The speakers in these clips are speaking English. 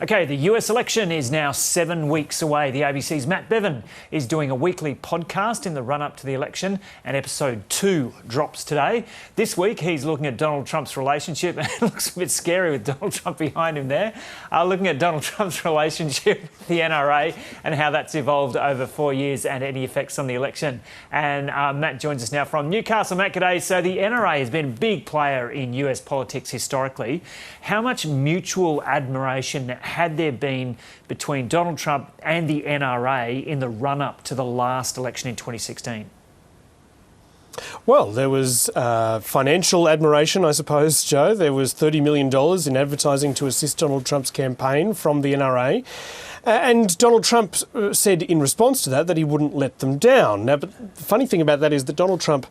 Okay, the US election is now 7 weeks away. The ABC's Matt Bevan is doing a weekly podcast in the run-up to the election, and episode 2 drops today. This week, he's looking at Donald Trump's relationship, and it looks a bit scary with Donald Trump behind him there, looking at Donald Trump's relationship with the NRA and how that's evolved over 4 years and any effects on the election. And Matt joins us now from Newcastle. Matt, g'day. So the NRA has been a big player in US politics historically. How much mutual admiration had there been between Donald Trump and the NRA in the run-up to the last election in 2016? Well, there was financial admiration, I suppose, Joe. There was $30 million in advertising to assist Donald Trump's campaign from the NRA. And Donald Trump said in response to that he wouldn't let them down. Now, but the funny thing about that is that Donald Trump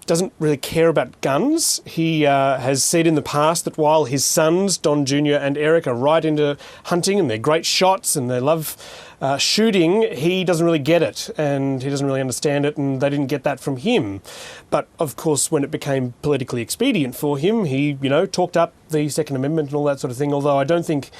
doesn't really care about guns. He has said in the past that while his sons, Don Jr. and Eric, are right into hunting and they're great shots and they love shooting, he doesn't really get it and he doesn't really understand it, and they didn't get that from him. But of course, when it became politically expedient for him, he, talked up the Second Amendment and all that sort of thing, although I don't think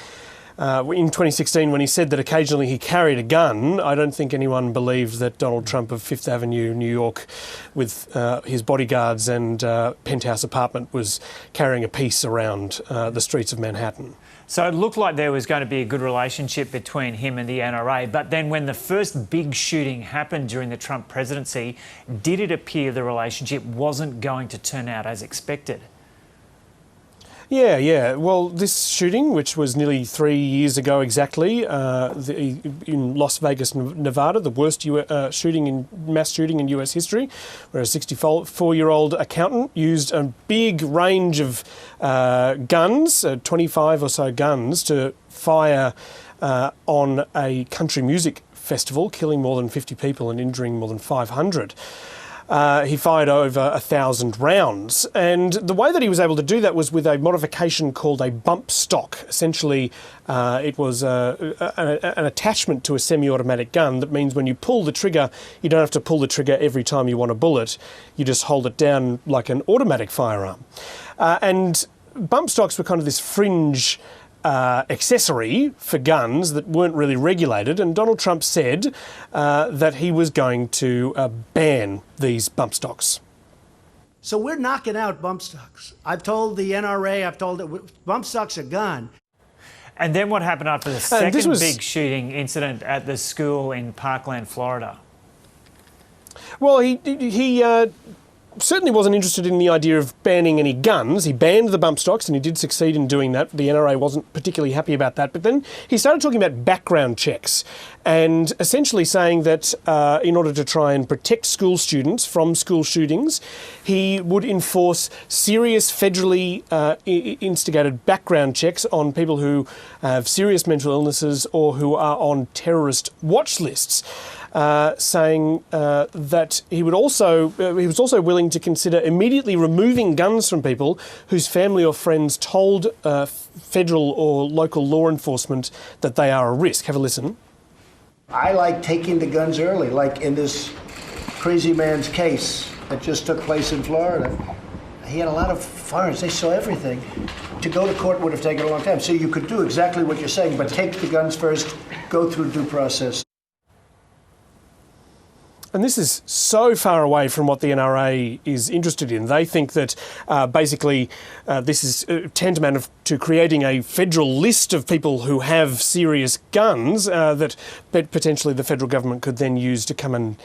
in 2016, when he said that occasionally he carried a gun, I don't think anyone believed that Donald Trump of Fifth Avenue, New York, with his bodyguards and penthouse apartment, was carrying a piece around the streets of Manhattan. So it looked like there was going to be a good relationship between him and the NRA, but then when the first big shooting happened during the Trump presidency, did it appear the relationship wasn't going to turn out as expected? Yeah. Well, this shooting, which was nearly 3 years ago exactly, in Las Vegas, Nevada, the worst mass shooting in US history, where a 64-year-old accountant used a big range of guns, 25 or so guns, to fire on a country music festival, killing more than 50 people and injuring more than 500. He fired over 1,000 rounds, and the way that he was able to do that was with a modification called a bump stock. Essentially, it was an attachment to a semi-automatic gun. That means when you pull the trigger, you don't have to pull the trigger every time you want a bullet. You just hold it down like an automatic firearm. And bump stocks were kind of this fringe accessory for guns that weren't really regulated, and Donald Trump said that he was going to ban these bump stocks. So we're knocking out bump stocks. I've told the NRA, bump stocks are gone. And then what happened after the second big shooting incident at the school in Parkland, Florida? Well, he certainly wasn't interested in the idea of banning any guns. He banned the bump stocks, and he did succeed in doing that. The NRA wasn't particularly happy about that. But then he started talking about background checks and essentially saying that in order to try and protect school students from school shootings, he would enforce serious federally instigated background checks on people who have serious mental illnesses or who are on terrorist watch lists. Saying that he was also willing to consider immediately removing guns from people whose family or friends told federal or local law enforcement that they are a risk. Have a listen. I like taking the guns early, like in this crazy man's case that just took place in Florida. He had a lot of firearms. They saw everything. To go to court would have taken a long time. So you could do exactly what you're saying, but take the guns first, go through due process. And this is so far away from what the NRA is interested in. They think that basically this is tantamount to creating a federal list of people who have serious guns that potentially the federal government could then use to come and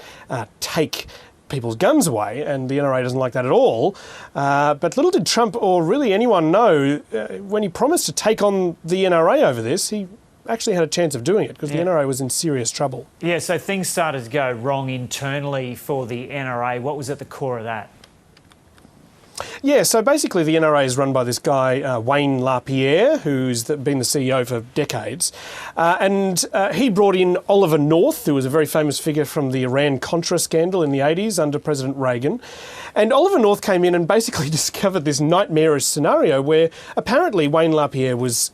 take people's guns away, and the NRA doesn't like that at all. But little did Trump or really anyone know, when he promised to take on the NRA over this, he actually had a chance of doing it because the NRA was in serious trouble. Yeah, so things started to go wrong internally for the NRA. What was at the core of that? Yeah, so basically the NRA is run by this guy, Wayne LaPierre, who's been the CEO for decades. And he brought in Oliver North, who was a very famous figure from the Iran-Contra scandal in the 80s under President Reagan. And Oliver North came in and basically discovered this nightmarish scenario where apparently Wayne LaPierre was,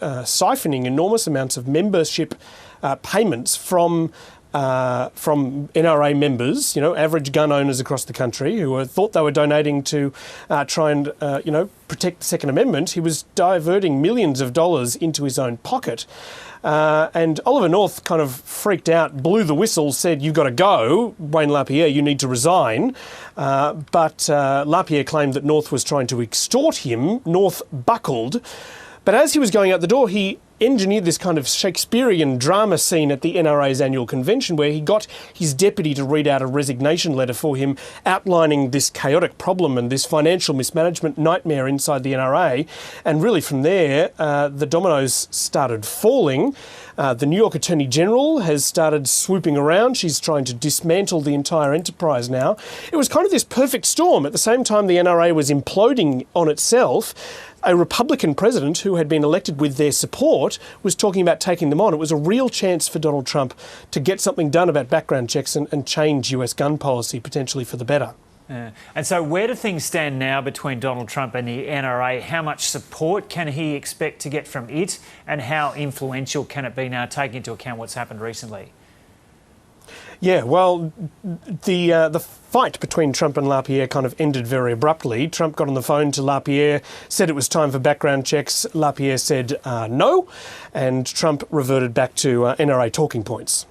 siphoning enormous amounts of membership payments from from NRA members, average gun owners across the country who thought they were donating to try and, protect the Second Amendment. He was diverting millions of dollars into his own pocket. And Oliver North kind of freaked out, blew the whistle, said, "You've got to go, Wayne LaPierre, you need to resign." But LaPierre claimed that North was trying to extort him. North buckled. But as he was going out the door, he engineered this kind of Shakespearean drama scene at the NRA's annual convention where he got his deputy to read out a resignation letter for him outlining this chaotic problem and this financial mismanagement nightmare inside the NRA. And really from there, the dominoes started falling. The New York Attorney General has started swooping around. She's trying to dismantle the entire enterprise now. It was kind of this perfect storm. At the same time the NRA was imploding on itself, a Republican president who had been elected with their support was talking about taking them on. It was a real chance for Donald Trump to get something done about background checks and change US gun policy potentially for the better. And so where do things stand now between Donald Trump and the NRA? How much support can he expect to get from it? And how influential can it be now, taking into account what's happened recently? Yeah, well, the fight between Trump and LaPierre kind of ended very abruptly. Trump got on the phone to LaPierre, said it was time for background checks. LaPierre said no, and Trump reverted back to NRA talking points.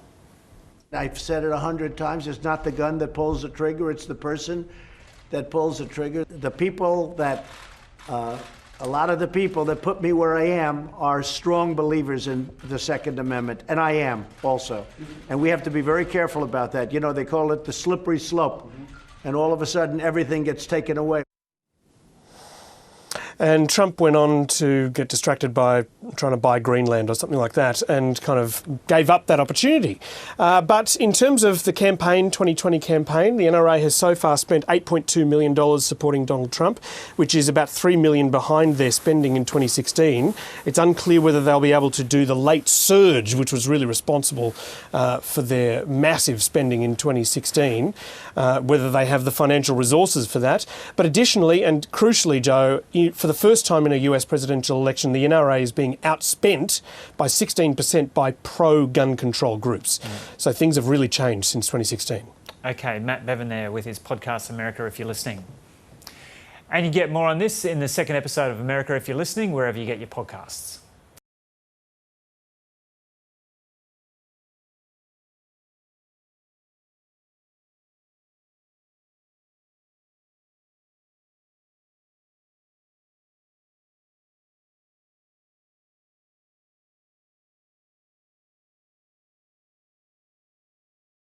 I've said it 100 times, it's not the gun that pulls the trigger, it's the person that pulls the trigger. The people that, a lot of the people that put me where I am are strong believers in the Second Amendment, and I am also. And we have to be very careful about that. They call it the slippery slope, and all of a sudden everything gets taken away. And Trump went on to get distracted by trying to buy Greenland or something like that and kind of gave up that opportunity. But in terms of the campaign, 2020 campaign, the NRA has so far spent $8.2 million supporting Donald Trump, which is about $3 million behind their spending in 2016. It's unclear whether they'll be able to do the late surge, which was really responsible for their massive spending in 2016, whether they have the financial resources for that. But additionally, and crucially, Joe, for the first time in a US presidential election, the NRA is being outspent by 16% by pro-gun control groups. So things have really changed since 2016. Okay, Matt Bevan there with his podcast, America If You're Listening. And you get more on this in the second episode of America If You're Listening, wherever you get your podcasts.